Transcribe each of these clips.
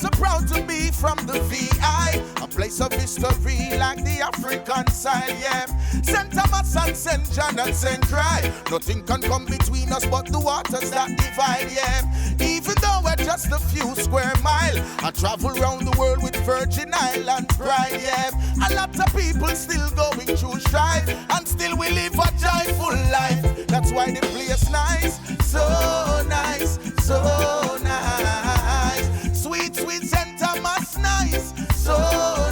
so proud to be from the VI, a place of history like the African side, yeah. St. Thomas and St. John and St. Croix, nothing can come between us but the waters that divide, yeah. Even though we're just a few square miles, I travel around the world with Virgin Island pride, yeah. A lot of people still going through strife, and still we live a joyful life. That's why the place nice, so nice, so nice. Sweet, sweet St. Thomas nice, so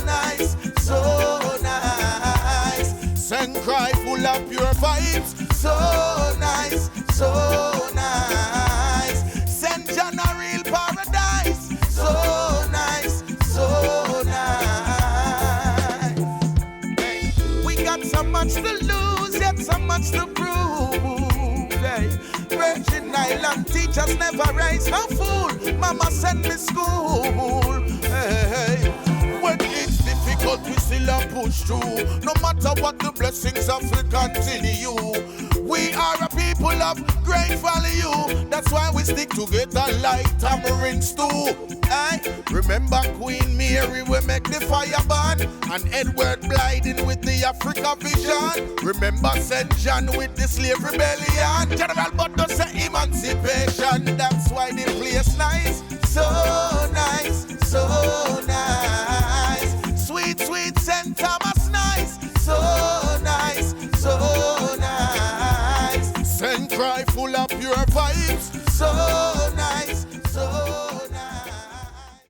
nice, so nice. St. Croix full of pure vibes, so nice, so nice. St. John a real paradise, so nice, so nice. Hey, we got so much to lose, yet so much to prove. Hey, Virgin Island teachers never raise a fool. Mama send me school. Hey, when it's difficult, we still a push through. No matter what, the blessings of we continue. We are a people of great value. That's why we stick together like tamarind stew. Aye. Remember Queen Mary, we make the fire burn, and Edward Blyden with the Africa vision. Remember St. John with the slave rebellion. General Butler say emancipation. That's why the place nice, so